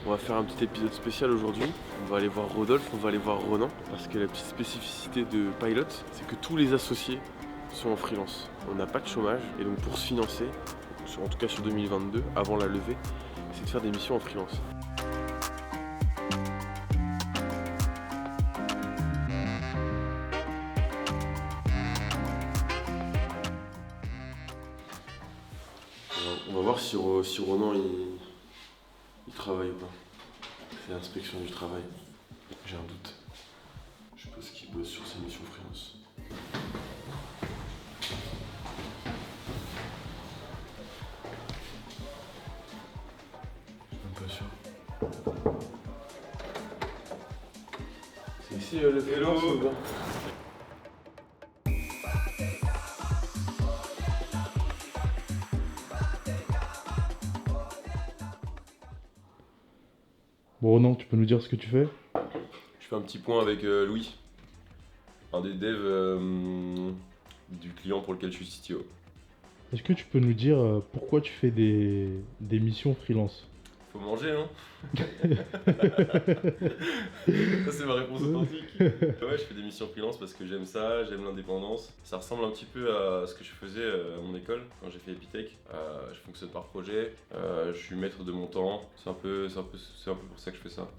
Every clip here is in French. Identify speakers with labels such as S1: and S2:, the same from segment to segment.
S1: On va faire un petit épisode spécial aujourd'hui. On va aller voir Rodolphe, on va aller voir Ronan. Parce que la petite spécificité de Pilot, c'est que tous les associés sont en freelance. On n'a pas de chômage et donc pour se financer, en tout cas sur 2022, avant la levée, c'est de faire des missions en freelance. On va voir si Ronan il travaille ou pas. C'est l'inspection du travail. J'ai un doute. Je pense qu'il bosse sur ses missions freelance. Je suis même pas sûr. C'est ici le freelance ou pas?
S2: Bon Ronan, tu peux nous dire ce que tu fais?
S1: Je fais un petit point avec Louis, un des devs du client pour lequel je suis CTO.
S2: Est-ce que tu peux nous dire pourquoi tu fais des missions freelance?
S1: Faut manger, non? Ça c'est ma réponse authentique. Ouais, je fais des missions freelance parce que j'aime ça, j'aime l'indépendance. Ça ressemble un petit peu à ce que je faisais à mon école quand j'ai fait Epitech. Je fonctionne par projet, je suis maître de mon temps. C'est un peu pour ça que je fais ça.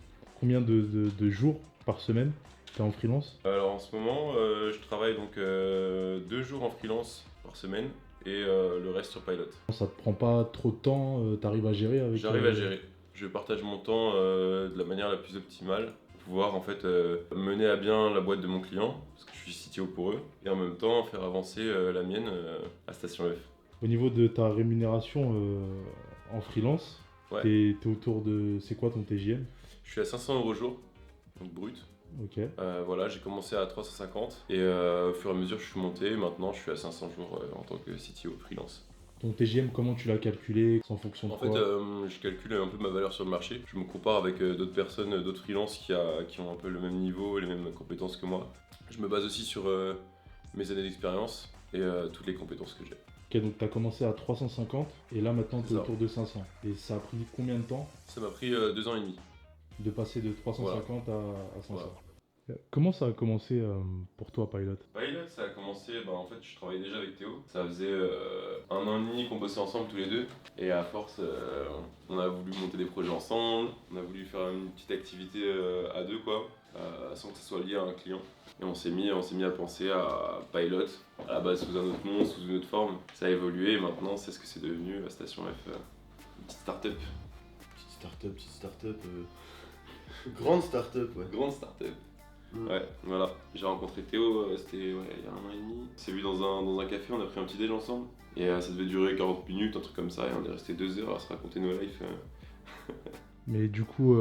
S2: Combien de jours par semaine t'es en freelance?
S1: Alors en ce moment, je travaille donc 2 jours en freelance par semaine et le reste sur Pilot.
S2: Ça te prend pas trop de temps, t'arrives à gérer avec...
S1: J'arrive à gérer. Je partage mon temps de la manière la plus optimale pour pouvoir en fait mener à bien la boîte de mon client parce que je suis CTO pour eux et en même temps faire avancer la mienne à Station F.
S2: Au niveau de ta rémunération en freelance,
S1: Ouais.
S2: t'es autour de... C'est quoi ton TJM?
S1: Je suis à 500 € jour, donc brut.
S2: Ok.
S1: Voilà, j'ai commencé à 350 et au fur et à mesure je suis monté. Maintenant je suis à 500 jours en tant que CTO freelance.
S2: Ton TJM, comment tu l'as calculé? C'est en fonction de
S1: En
S2: quoi?
S1: fait, je calcule un peu ma valeur sur le marché. Je me compare avec d'autres personnes, d'autres freelances qui ont un peu le même niveau, les mêmes compétences que moi. Je me base aussi sur mes années d'expérience et toutes les compétences que j'ai.
S2: Ok, donc t'as commencé à 350 et là maintenant t'es
S1: C'est ça.
S2: autour de 500. Et ça a pris combien de temps
S1: Ça m'a pris 2 ans et demi.
S2: de passer de 350 à 500?
S1: Voilà.
S2: Comment ça a commencé pour toi, Pilot?
S1: Pilot, ça a commencé, en fait, je travaillais déjà avec Théo. Ça faisait 1 an et demi qu'on bossait ensemble tous les deux. Et à force, on a voulu monter des projets ensemble. On a voulu faire une petite activité à deux, quoi, sans que ça soit lié à un client. Et on s'est mis à penser à Pilot, à la base sous un autre nom, sous une autre forme. Ça a évolué et maintenant, c'est ce que c'est devenu à Station F. Une petite start-up.
S3: Petite start-up. Grande start-up, ouais.
S1: Grande start-up. Ouais, voilà. J'ai rencontré Théo, c'était il y a 1 an et demi. On s'est vu dans un café, on a pris un petit déj ensemble. Et ça devait durer 40 minutes, un truc comme ça. Et on est resté 2 heures à se raconter nos lives.
S2: Mais du coup,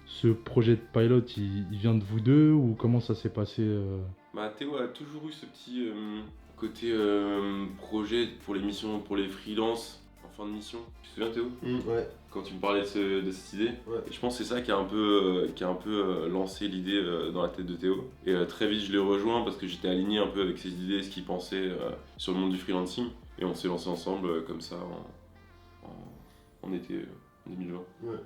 S2: ce projet de Pilot, il vient de vous deux ou comment ça s'est passé
S1: Théo a toujours eu ce petit côté projet pour les missions, pour les freelances en fin de mission. Tu te souviens, Théo?
S3: Ouais.
S1: Quand tu me parlais de cette idée.
S3: Ouais.
S1: Et je pense que c'est ça qui a un peu lancé l'idée dans la tête de Théo. Et très vite, je l'ai rejoint parce que j'étais aligné un peu avec ses idées, ce qu'il pensait sur le monde du freelancing. Et on s'est lancé ensemble comme ça en été 2020.
S3: Ouais.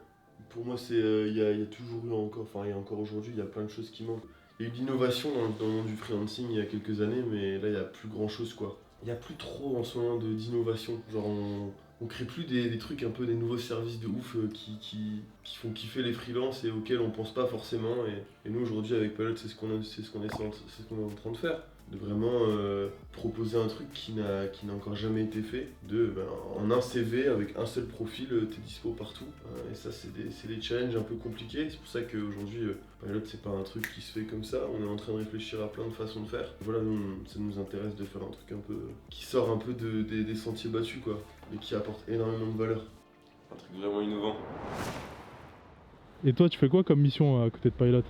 S3: Pour moi, il y a toujours eu encore, enfin, il y a encore aujourd'hui, il y a plein de choses qui manquent. Il y a eu de l'innovation dans le monde du freelancing il y a quelques années, mais là, il n'y a plus grand chose, quoi. Il n'y a plus trop en ce moment d'innovation. Genre, on crée plus des trucs un peu, des nouveaux services de ouf qui font kiffer les freelances et auxquels on pense pas forcément. Et nous, aujourd'hui, avec Pilot, c'est ce qu'on est en train de faire. De vraiment proposer un truc qui n'a encore jamais été fait. En un CV, avec un seul profil, t'es dispo partout. Et ça, c'est des challenges un peu compliqués. C'est pour ça qu'aujourd'hui, Pilot, c'est pas un truc qui se fait comme ça. On est en train de réfléchir à plein de façons de faire. Voilà, ça nous intéresse de faire un truc un peu qui sort un peu des sentiers battus, quoi. Et qui apporte énormément de valeur.
S1: Un truc vraiment innovant.
S2: Et toi, tu fais quoi comme mission à côté de Pilot?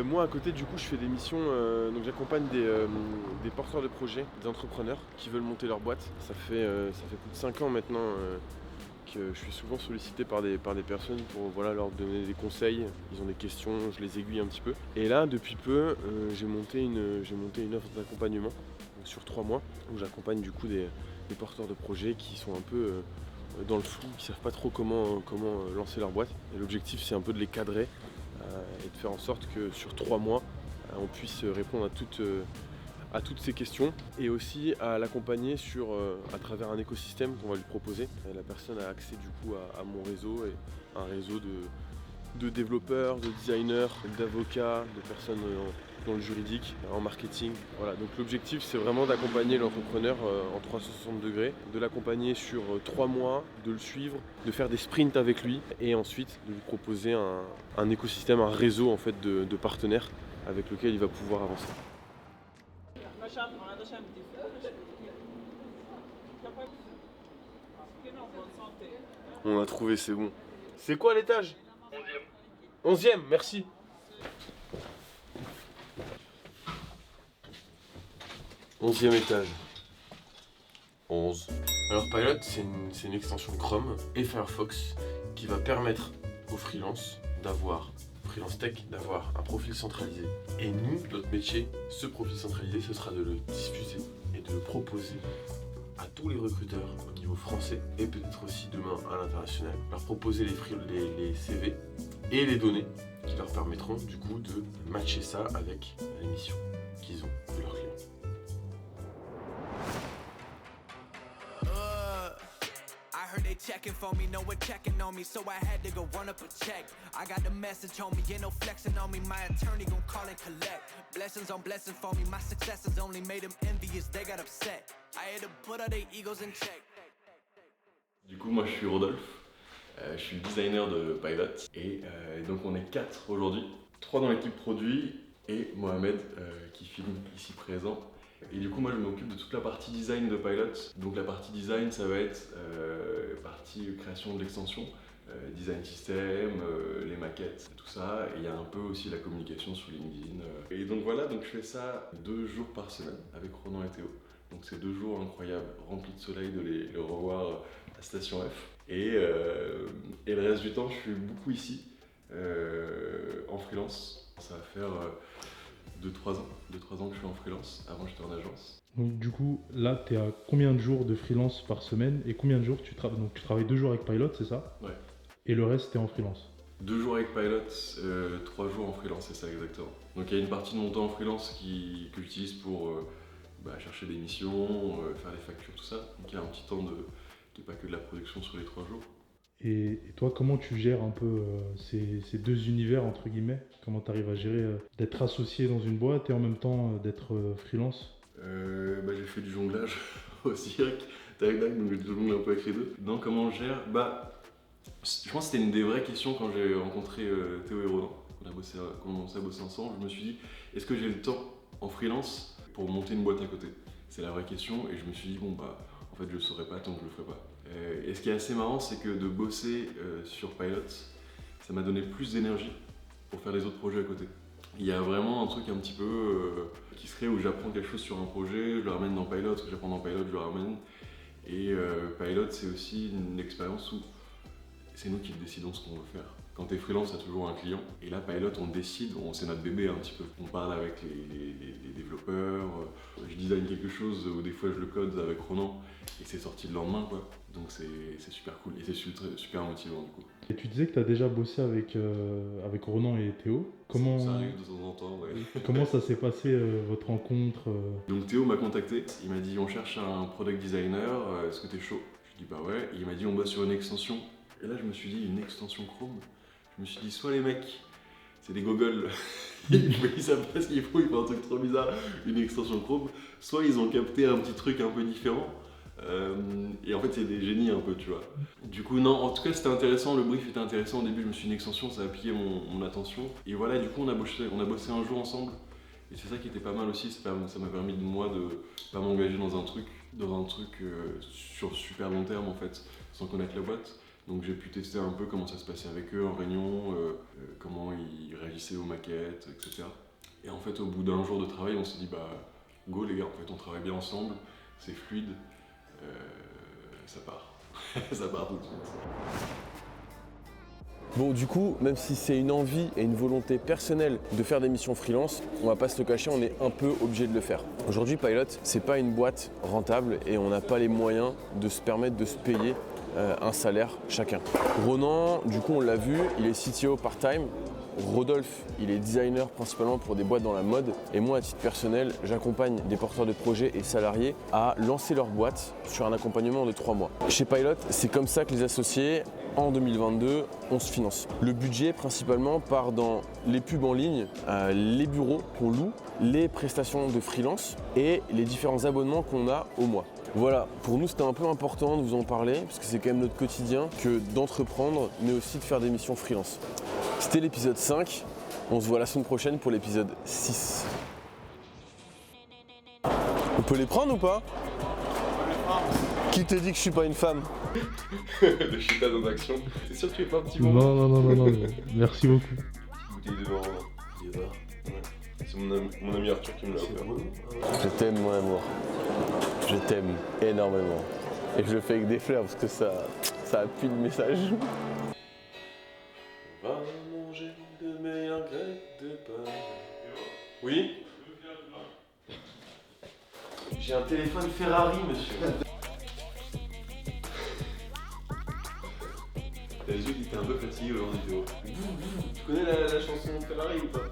S1: Moi à côté du coup je fais des missions, donc j'accompagne des porteurs de projets, des entrepreneurs qui veulent monter leur boîte. Ça fait plus de 5 ans maintenant que je suis souvent sollicité par des personnes pour leur donner des conseils. Ils ont des questions, je les aiguille un petit peu. Et là depuis peu j'ai monté une offre d'accompagnement sur 3 mois où j'accompagne du coup des porteurs de projets qui sont un peu
S3: dans le flou, qui savent pas trop comment lancer leur boîte. Et l'objectif, c'est un peu de les cadrer et de faire en sorte que sur 3 mois, on puisse répondre à toutes ces questions et aussi à l'accompagner à travers un écosystème qu'on va lui proposer. Et la personne a accès du coup à mon réseau, et un réseau de développeurs, de designers, d'avocats, de personnes dans le juridique, en marketing. Voilà, donc l'objectif, c'est vraiment d'accompagner l'entrepreneur en 360 degrés, de l'accompagner sur 3 mois, de le suivre, de faire des sprints avec lui et ensuite de lui proposer un écosystème, un réseau en fait de partenaires avec lequel il va pouvoir avancer. On a trouvé, c'est bon. C'est quoi l'étage ? 11e, merci. Onzième étage. 11. Alors Pilot, c'est une extension Chrome et Firefox qui va permettre aux freelances freelance tech, d'avoir un profil centralisé. Et nous, notre métier, ce profil centralisé, ce sera de le diffuser et de le proposer à tous les recruteurs au niveau français et peut-être aussi demain à l'international, leur proposer les CV et les données qui leur permettront du coup de matcher ça avec les missions qu'ils ont de leurs clients.
S4: They checking for me, no one checking on me, so I had to go run up a check. I got the message on me, ain't no flexing on me, my attorney gon' call and collect. Blessings on blessings for me, my successes only made them envious, they got upset. I had to put all their egos in check.
S1: Du coup, moi je suis Rodolphe, je suis le designer de Pilot et donc on est 4 aujourd'hui, 3 dans l'équipe produit et Mohamed qui filme ici présent. Et du coup, moi je m'occupe de toute la partie design de Pilot. Donc la partie design, ça va être partie création de l'extension, design system, les maquettes, tout ça. Et il y a un peu aussi la communication sur LinkedIn. Et donc voilà, donc je fais ça 2 jours par semaine avec Ronan et Théo. Donc c'est 2 jours incroyables, remplis de soleil, de les revoir à Station F. Et le reste du temps, je suis beaucoup ici, en freelance. Ça va faire 2-3 ans. 2-3 ans que je suis en freelance. Avant, j'étais en agence.
S2: Donc du coup, là, tu es à combien de jours de freelance par semaine et combien de jours tu travailles? Donc tu travailles 2 jours avec Pilot, c'est ça?
S1: Ouais.
S2: Et le reste, tu es en freelance?
S1: 2 jours avec Pilot, 3 jours en freelance, c'est ça exactement. Donc il y a une partie de mon temps en freelance que j'utilise pour chercher des missions, faire les factures, tout ça. Donc il y a un petit temps qui n'est pas que de la production sur les 3 jours.
S2: Et toi, comment tu gères un peu ces 2 univers, entre guillemets? Comment tu arrives à gérer d'être associé dans une boîte et en même temps d'être freelance?
S1: J'ai fait du jonglage au cirque, tac tac, donc je jongle un peu avec les deux. Non, comment je gère? Je pense que c'était une des vraies questions quand j'ai rencontré Théo et Ronan, qu'on a commencé à bosser ensemble. Je me suis dit, est-ce que j'ai le temps en freelance pour monter une boîte à côté? C'est la vraie question et je me suis dit, en fait je le saurais pas tant que je le ferai pas. Et ce qui est assez marrant, c'est que de bosser sur Pilot, ça m'a donné plus d'énergie pour faire les autres projets à côté. Il y a vraiment un truc un petit peu qui se crée où j'apprends quelque chose sur un projet, je le ramène dans Pilot, ce que j'apprends dans Pilot, je le ramène. Et Pilot, c'est aussi une expérience où c'est nous qui décidons ce qu'on veut faire. Quand t'es freelance, t'as toujours un client. Et là, Pilot, on décide, c'est notre bébé un petit peu. On parle avec les développeurs, je design quelque chose, ou des fois je le code avec Ronan, et c'est sorti le lendemain, quoi. Donc c'est super cool, et c'est super motivant du coup.
S2: Et tu disais que tu as déjà bossé avec Ronan et Théo.
S1: Ça arrive de temps en temps, ouais.
S2: Comment ça s'est passé, votre rencontre
S1: Donc Théo m'a contacté, il m'a dit on cherche un product designer, est-ce que t'es chaud? Je dis bah ouais, et il m'a dit on bosse sur une extension. Et là je me suis dit une extension Chrome. Je me suis dit soit les mecs, c'est des gogoles, ils savent pas ce qu'il faut, ils font un truc trop bizarre, une extension Chrome, soit ils ont capté un petit truc un peu différent. Et en fait c'est des génies un peu, tu vois. Du coup non, en tout cas c'était intéressant, le brief était intéressant. Au début je me suis dit une extension, ça a pillé mon attention. Et voilà, du coup on a bossé un jour ensemble. Et c'est ça qui était pas mal aussi, ça m'a permis de moi de pas m'engager dans un truc sur super long terme en fait, sans connaître la boîte. Donc j'ai pu tester un peu comment ça se passait avec eux en réunion, comment ils réagissaient aux maquettes, etc. Et en fait au bout d'un jour de travail on s'est dit go les gars, en fait on travaille bien ensemble, c'est fluide, ça part. Ça part tout de suite.
S3: Bon, du coup, même si c'est une envie et une volonté personnelle de faire des missions freelance, on va pas se le cacher, on est un peu obligé de le faire. Aujourd'hui, Pilot, c'est pas une boîte rentable et on n'a pas les moyens de se permettre de se payer
S5: un salaire chacun. Ronan, du coup on l'a vu, il est CTO part-time. Rodolphe, il est designer principalement pour des boîtes dans la mode. Et moi, à titre personnel, j'accompagne des porteurs de projets et salariés à lancer leur boîte sur un accompagnement de 3 mois. Chez Pilot, c'est comme ça que les associés, en 2022, on se finance. Le budget, principalement, part dans les pubs en ligne, les bureaux qu'on loue, les prestations de freelance et les différents abonnements qu'on a au mois. Voilà, pour nous c'était un peu important de vous en parler parce que c'est quand même notre quotidien que d'entreprendre mais aussi de faire des missions freelance. C'était l'épisode 5, on se voit la semaine prochaine pour l'épisode 6. On peut les prendre ou pas? Qui te dit que je suis pas une femme?
S1: Le chita dans l'action. C'est sûr que tu fais pas un petit moment?
S2: Non. Merci beaucoup.
S1: Bouteille de vin.
S3: Il va.
S1: Ouais. C'est mon ami Arthur qui me l'a offert.
S5: Je t'aime mon amour, je t'aime énormément. Et je le fais avec des fleurs parce que ça appuie le message.
S1: On va manger de meilleures grecs de pain. Oui?
S3: J'ai un téléphone Ferrari, monsieur.
S1: T'as les yeux qui étaient un peu fatigués aujourd'hui, Théo. Tu connais la chanson Ferrari ou pas?